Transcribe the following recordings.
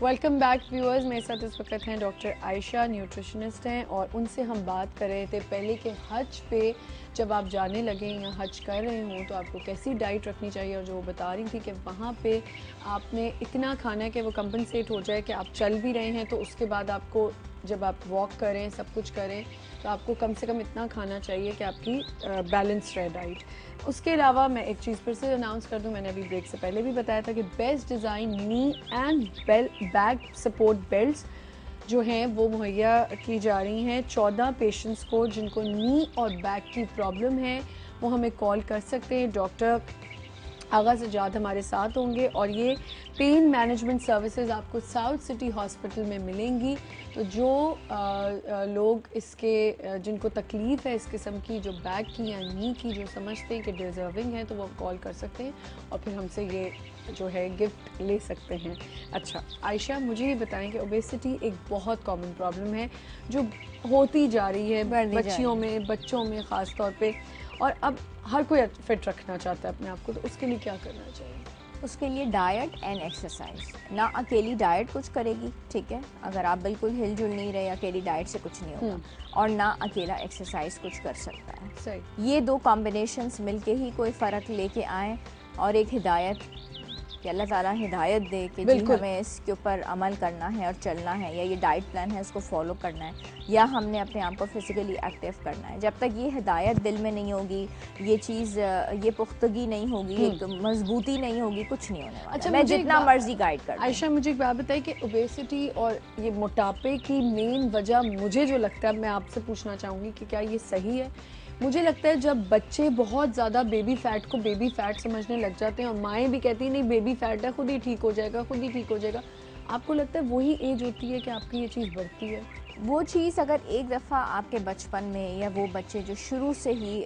Welcome back viewers. मेरे साथ इस वक्त हैं डॉक्टर आयशा, न्यूट्रिशनिस्ट हैं, और उनसे हम बात कर रहे थे पहले कि हज पे जब आप जाने लगें या हज कर रहे हों तो आपको कैसी डाइट रखनी चाहिए, और जो वो बता रही थी कि वहाँ पे आपने इतना खाना है कि वो कंपनसेट हो जाए कि आप चल भी रहे हैं तो उसके बाद आपको जब आप वॉक करें, सब कुछ करें, तो आपको कम से कम इतना खाना चाहिए कि आपकी बैलेंस रहे डाइट। उसके अलावा मैं एक चीज़ फिर से अनाउंस कर दूं, मैंने अभी ब्रेक से पहले भी बताया था कि best design knee and back support belts जो हैं वो मुहैया की जा रही हैं 14 पेशेंट्स को जिनको नी और बैक की प्रॉब्लम है। वो हमें कॉल कर सकते हैं। डॉक्टर आगा सजाद हमारे साथ होंगे और ये पेन मैनेजमेंट सर्विसेज आपको साउथ सिटी हॉस्पिटल में मिलेंगी। तो जो लोग इसके जिनको तकलीफ़ है इस किस्म की, जो बैक की या नी की, जो समझते हैं कि डिज़र्विंग है, तो वो कॉल कर सकते हैं और फिर हमसे ये जो है गिफ्ट ले सकते हैं। अच्छा आयशा, मुझे ये बताएं कि ओबेसिटी एक बहुत कॉमन प्रॉब्लम है जो होती जा रही है बच्चियों में, बच्चों में ख़ास तौर पे, और अब हर कोई फिट रखना चाहता है अपने आप को, तो उसके लिए क्या करना चाहिए? उसके लिए डाइट एंड एक्सरसाइज। ना अकेली डाइट कुछ करेगी, ठीक है, अगर आप बिल्कुल हिलजुल नहीं रहे, अकेली डाइट से कुछ नहीं होगा, और ना अकेला एक्सरसाइज कुछ कर सकता है। सही। ये दो कॉम्बिनेशंस मिलके ही कोई फ़र्क लेके आए, और एक हिदायत कि अल्लाह ताला हिदायत दे कि जी हमें इसके ऊपर अमल करना है और चलना है, या ये डाइट प्लान है उसको फॉलो करना है, या हमने अपने आप को फिज़िकली एक्टिव करना है। जब तक ये हिदायत दिल में नहीं होगी, ये चीज़, ये पुख्तगी नहीं होगी, एक मजबूती नहीं होगी, कुछ नहीं होने वाला। अच्छा, मैं जितना मर्जी गाइड कर। आयशा, मुझे एक बात बताइए कि ओबेसिटी और ये मोटापे की मेन वजह मुझे जो लगता है, मैं आपसे पूछना चाहूँगी कि क्या ये सही है? मुझे लगता है जब बच्चे बहुत ज़्यादा बेबी फ़ैट को बेबी फ़ैट समझने लग जाते हैं और माएँ भी कहती हैं नहीं बेबी फ़ैट है, खुद ही ठीक हो जाएगा, खुद ही ठीक हो जाएगा, आपको लगता है वही एज होती है कि आपकी ये चीज़ बढ़ती है? वो चीज़ अगर एक दफ़ा आपके बचपन में, या वो बच्चे जो शुरू से ही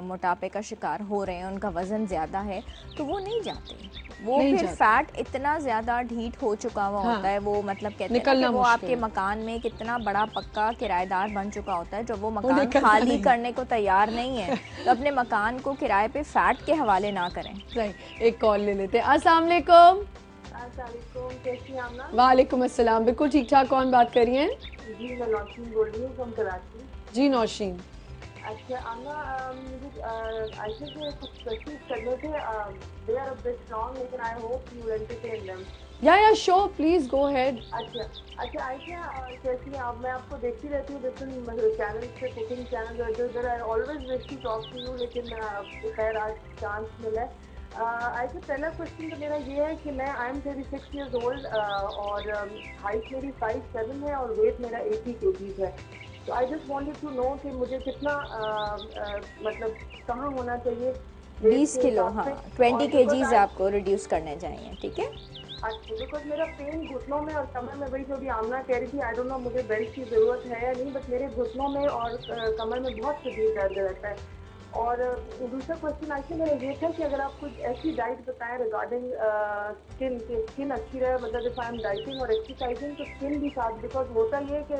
मोटापे का शिकार हो रहे हैं, उनका वज़न ज़्यादा है, तो वो नहीं जाते, वो नहीं फिर जाते। फैट इतना ज़्यादा ढीठ हो चुका हुआ होता है, वो मतलब कहते हैं ना कि वो आपके मकान में कितना बड़ा पक्का किराएदार बन चुका होता है, जब वो मकान खाली करने को तैयार नहीं है तो अपने मकान को किराए पे फैट के हवाले ना करें। सही। एक कॉल ले लेते हैं। अस्सलाम वालेकुम। कैसी हैं आप? वालेकुम अस्सलाम, बिल्कुल ठीक ठाक। कौन बात कर रही हैं? जी मैं नौशीन बोल रही हूँ फ्रॉम कराची। जी नौशीन। अच्छा आमना, मुझे आयशा से कुछ क्वेश्चन करने थे। They are a bit long, लेकिन I hope you entertain them. या शो प्लीज गो अहेड। अच्छा आयशा, कैसी हैं आप? मैं आपको देखती रहती हूँ डिफरेंट चैनल्स पे, cooking channel. I always wish to talk to you, लेकिन खैर आज चांस मिला है। आयशा, पहला क्वेश्चन तो मेरा ये है कि मैं आई एम 36 ईयर्स ओल्ड, और हाइट मेरी 5'7" है और वेट मेरा 80 kg है। तो I just wanted to know कि मुझे कितना मतलब कहाँ होना चाहिए? 20 किलो, हाँ 20 kgs आपको रिड्यूस करने चाहिए, ठीक है। अच्छा, बिकॉज मेरा पेन घुटनों में और कमर में, वही जो भी आमना कह रही थी, आई डोंट नो मुझे बेल्ट की ज़रूरत है या नहीं, बट मेरे घुटनों में और कमर में बहुत शदीद दर्द रहता है। और दूसरा क्वेश्चन आयशा मेरा ये था कि अगर आप कुछ ऐसी डाइट बताएं रिगार्डिंग स्किन, कि स्किन अच्छी रहे, मतलब जैसे आई एम डाइटिंग और एक्सरसाइजिंग तो स्किन भी साथ, बिकॉज होता ये कि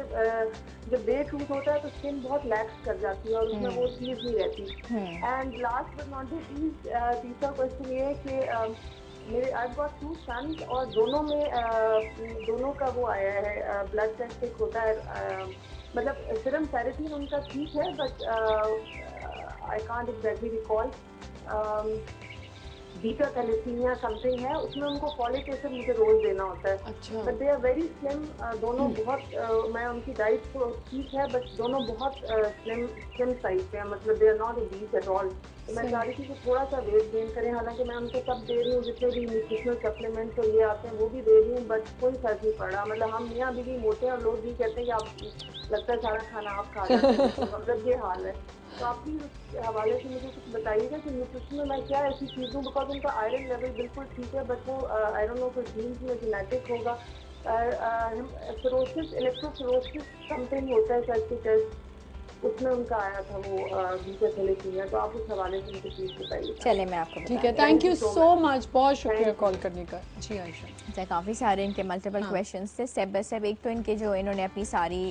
जब डे टूथ होता है तो स्किन बहुत लैक्स कर जाती है और उसमें वो चीज़ नहीं रहती। And last but not the least, तीसरा क्वेश्चन ये है कि मेरे आई गॉट 2 सन्स, और दोनों में दोनों का वो आया है, ब्लड टेस्ट एक होता है, मतलब सीरम फेरेटिन उनका ठीक है, but I can't exactly recall, beta thalassaemia something है, उसमें उनको फॉलिक एसिड मुझे रोज देना होता है। अच्छा। But they are very slim, दोनों बहुत मैं उनकी डाइट तो ठीक है, बट दोनों बहुत स्लिम साइज पे हैं, मतलब they are not obese at all. तो मैं चाह रही थी कि थोड़ा सा वेट गेन करें, हालांकि मैं उनको सब दे रही हूँ, जितने भी न्यूट्रिशनल सप्लीमेंट्स और ये आते हैं वो भी दे रही हूँ, बट कोई फर्क नहीं पड़ रहा। मतलब हम मियाँ बीवी मोटे हैं और लोग भी कहते हैं कि आप लगता है सारा खाना आप खा जाते हैं, मतलब ये हाल है। तो आप प्लीज उस हवाले से मुझे कुछ बताइएगा कि न्यूट्रिशन में मैं क्या ऐसी चीज़ दूँ, बिकॉज उनका आयरन लेवल बिल्कुल ठीक है, बट वो आई डोंट नो कुछ जीन्स में जेनेटिक होगा, सिरोसिस, इलेक्ट्रोसिरोसिस समथिंग होता है शायद कोई टेस्ट, उसमें उनका आया था वो बीटा थैलेसीमिया। तो आप उस हवाले से मुझे प्लीज बताइए। चले मैं आपको ठीक है, थैंक यू सो मच, बहुत शुक्रिया कॉल करने का। जी आयशा। अच्छा, काफ़ी सारे इनके मल्टीपल क्वेश्चंस थे, स्टेप बाय स्टेप। एक तो इनके जो इन्होंने अपनी सारी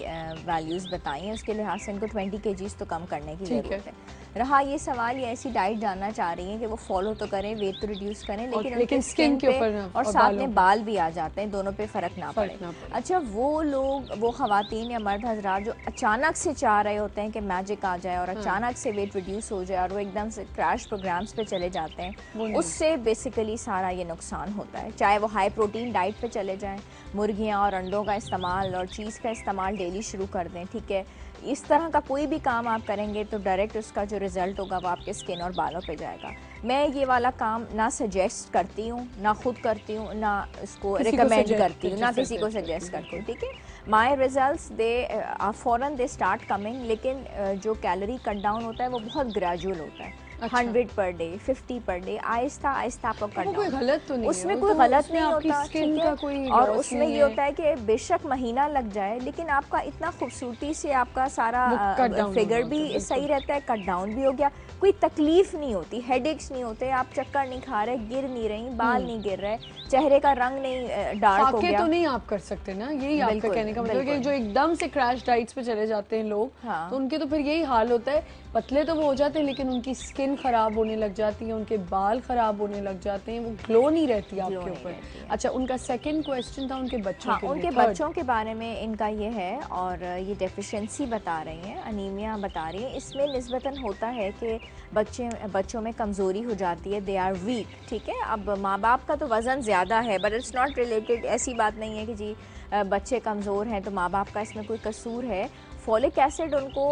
वैल्यूज़ बताई हैं उसके लिहाज से इनको 20 kgs तो कम करने की ज़रूरत है। रहा ये सवाल, ये ऐसी डाइट जानना चाह रही हैं कि वो फॉलो तो करें, वेट तो रिड्यूस करें, लेकिन उनके स्किन के ऊपर और साथ में बाल भी आ जाते हैं, दोनों पे फ़र्क ना पड़े। अच्छा, वो लोग, वो ख़वातीन या मर्द हजरात जो अचानक से चाह रहे होते हैं कि मैजिक आ जाए और अचानक से वेट रिड्यूस हो जाए और वो एकदम से क्रैश प्रोग्राम्स पे चले जाते हैं, उससे बेसिकली सारा ये नुकसान होता है। चाहे वो हाई प्रोटीन डाइट पे चले जाएँ, मुर्गियाँ और अंडों का इस्तेमाल और चीज़ का इस्तेमाल डेली शुरू कर दें, ठीक है, इस तरह का कोई भी काम आप करेंगे तो डायरेक्ट उसका जो रिज़ल्ट होगा वो आपके स्किन और बालों पे जाएगा। मैं ये वाला काम ना सजेस्ट करती हूँ, ना खुद करती हूँ, ना इसको रिकमेंड करती हूँ, ना किसी को सजेस्ट करती हूँ, ठीक है। माई रिजल्ट्स फ़ौरन दे स्टार्ट कमिंग, लेकिन जो कैलोरी कट डाउन होता है वो बहुत ग्रेजुअल होता है। 100 per day, 50 per day, Aahista Aahista आपका कट डाउन। कोई गलत तो नहीं, उसमें कोई गलत नहीं होता, स्किन का कोई और उसमें ये होता है कि बेशक महीना लग जाए लेकिन आपका इतना खूबसूरती से आपका सारा फिगर भी सही रहता है, कट डाउन भी हो गया, कोई तकलीफ नहीं होती, हेडेक्स नहीं होते, आप चक्कर नहीं खा रहे, गिर नहीं रही, बाल नहीं गिर रहे, चेहरे का रंग नहीं डार्क हो गया। तो नहीं आप कर सकते ना, यही आपका कहने का मतलब है कि जो एकदम से क्रैश डाइट्स पे चले जाते हैं लोग, तो उनके तो फिर यही हाल होता है, पतले तो वो हो जाते हैं लेकिन उनकी स्किन खराब होने लग जाती है, उनके बाल खराब होने लग जाते हैं, वो ग्लो नहीं रहती आपके ऊपर। अच्छा, उनका सेकंड क्वेश्चन था उनके बच्चों के लिए। उनके बच्चों के बारे में इनका ये है, और ये डेफिशिएंसी बता रही हैं, अनीमिया बता रही हैं। इसमें निस्बतन होता है कि बच्चों में कमज़ोरी हो जाती है, दे आर वीक, ठीक है। अब माँ बाप का तो वज़न ज़्यादा है, बट इट्स नॉट रिलेटेड, ऐसी बात नहीं है कि जी बच्चे कमज़ोर हैं तो माँ बाप का इसमें कोई कसूर है। फॉलिक एसिड उनको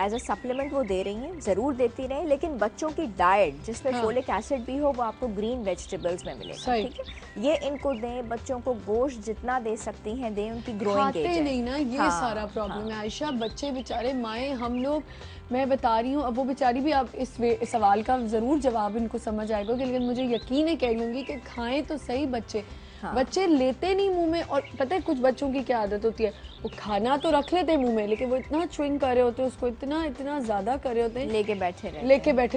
एज अ सप्लीमेंट वो दे रही हैं, ज़रूर देती रहें, लेकिन बच्चों की डाइट जिसमें फॉलिक एसिड भी हो वो आपको ग्रीन वेजिटेबल्स में मिलेगा, ठीक है। ये इनको दें, बच्चों को गोश्त जितना दे सकती हैं दें, उनकी ग्रोइंग एज है। नहीं ना, ये सारा प्रॉब्लम है आयशा। बच्चे बेचारे, माएँ, हम लोग, मैं बता रही हूँ, अब वो बेचारी भी, आप इस सवाल का ज़रूर जवाब इनको समझ आएगा, लेकिन मुझे यकीन है, कह लूँगी कि खाएं तो सही बच्चे, बच्चे लेते नहीं मुंह में। और पता है कुछ बच्चों की क्या आदत होती है, वो खाना तो रख लेते हैं मुंह में, लेकिन वो इतना च्युइंग कर रहे होते हैं, उसको इतना ज्यादा कर रहे होते हैं, लेके बैठे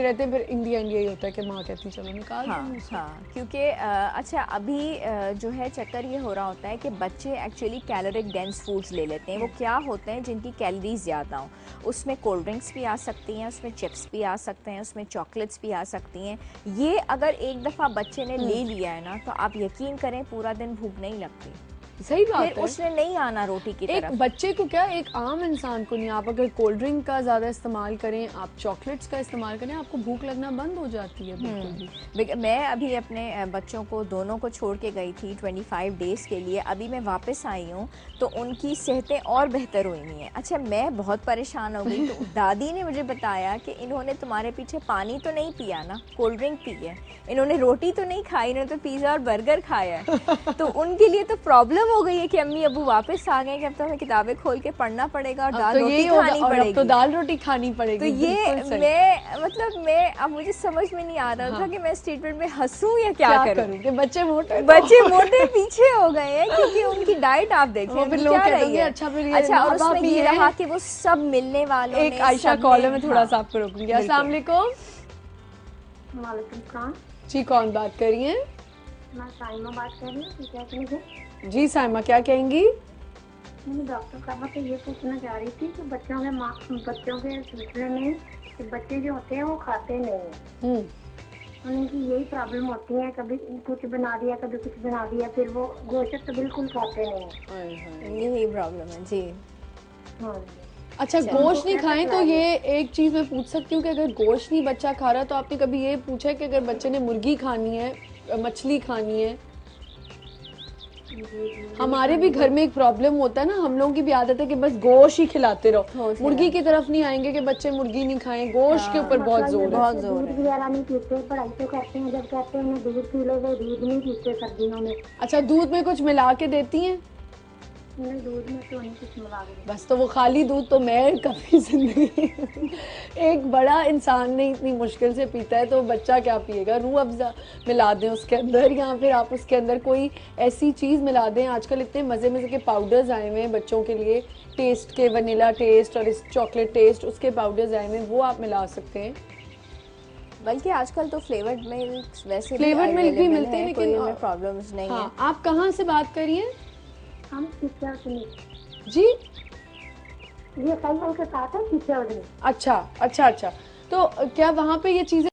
रहते हैं। फिर इंडिया यही होता है कि माँ कहती है चलो निकाल दो। क्योंकि अच्छा, अभी जो है चक्कर ये हो रहा होता है कि बच्चे एक्चुअली कैलोरिक डेंस फूड्स ले लेते हैं। वो क्या होते हैं जिनकी कैलोरीज ज़्यादा हो, उसमें कोल्ड ड्रिंक्स भी आ सकती हैं, उसमें चिप्स भी आ सकते हैं, उसमें चॉकलेट्स भी आ सकती हैं। ये अगर एक दफ़ा बच्चे ने ले लिया है ना, तो आप यकीन करें पूरा दिन भूख नहीं लगती। सही बात है, उसने नहीं आना रोटी की तरफ। एक बच्चे को क्या, एक आम इंसान को नहीं। आप अगर कोल्ड ड्रिंक का ज़्यादा इस्तेमाल करें, आप चॉकलेट्स का इस्तेमाल करें, आपको भूख लगना बंद हो जाती है बिल्कुल भी। मैं अभी अपने बच्चों को दोनों को छोड़ के गई थी 25 डेज़ के लिए, अभी मैं वापस आई हूँ तो उनकी सेहतें और बेहतर हुई नहीं है। अच्छा, मैं बहुत परेशान हो गई, तो दादी ने मुझे बताया कि इन्होंने तुम्हारे पीछे पानी तो नहीं पिया ना, कोल्ड ड्रिंक पी है, इन्होंने रोटी तो नहीं खाई, इन्होंने तो पिज़्ज़ा और बर्गर खाया है। तो उनके लिए तो प्रॉब्लम हो गई है कि अम्मी अबू वापस आ गए कि अब तो हमें किताबें खोल के पढ़ना पड़ेगा और दाल रोटी खानी पड़ेगी। तो दाल रोटी खानी पड़ेगी। तो ये मैं अब मुझे समझ में नहीं आ रहा था कि मैं स्टेटमेंट में हंसूं या क्या करूं कि बच्चे मोटे पीछे हो गए हैं, क्योंकि उनकी डाइट आप देखें क्या रही है। अच्छा, और उसमें ये रहा कि वो सब मिलने वालों ने। एक आयशा कॉलर में थोड़ा सा आपको रोकूंगी। अस्सलाम वालेकुम। जी, कौन बात कर रही हैं? मैं साइमा बात कर रही हूँ। जी साइमा, क्या कहेंगी? मैं डॉक्टर साहब से ये पूछना चाह रही थी कि बच्चों के सिलसिले में कि बच्चे जो होते हैं वो खाते नहीं हैं, उनकी यही प्रॉब्लम होती है, कभी कुछ बना दिया कभी कुछ बना दिया, फिर वो गोश्त तो बिल्कुल खाते नहीं। यही प्रॉब्लम है जी। अच्छा, गोश्त नहीं खाएं तो ये एक चीज मैं पूछ सकती हूँ कि अगर गोश्त नहीं बच्चा खा रहा तो आपने कभी ये पूछा कि अगर बच्चे ने मुर्गी खानी है, मछली खानी है? हमारे भी घर में एक प्रॉब्लम होता है ना, हम लोगों की भी आदत है कि बस गोश्त ही खिलाते रहो, मुर्गी की तरफ नहीं आएंगे कि बच्चे मुर्गी नहीं खाएं। गोश्त के ऊपर बहुत जोर है। दूध वगैरह नहीं पीते, पढ़ाई तो करते हैं, जब कहते हैं उन्हें दूध पी लो वो दूध नहीं पीते सर्दियों में। अच्छा, दूध में कुछ मिला के देती हैं? नहीं, दूध में तो नहीं कुछ मिला के। बस तो वो खाली दूध तो मैं कभी जिंदगी एक बड़ा इंसान नहीं इतनी मुश्किल से पीता है, तो बच्चा क्या पिएगा? रूह अफ़ज़ा मिला दें उसके अंदर, या फिर आप उसके अंदर कोई ऐसी चीज़ मिला दें। आजकल इतने मज़े मज़े के पाउडर्स आए हुए हैं बच्चों के लिए, टेस्ट के, वनीला टेस्ट और इस चॉकलेट टेस्ट, उसके पाउडर्स आए हुए हैं, वो आप मिला सकते हैं। बल्कि आजकल तो फ्लेवर्ड मिल्क, वैसे फ्लेवर्ड मिल्क भी मिलते हैं, लेकिन प्रॉब्लम्स नहीं है। आप कहाँ से बात करिए? हम जी, ये साइकिल के साथ है। अच्छा, तो क्या वहाँ पे ये चीज़ें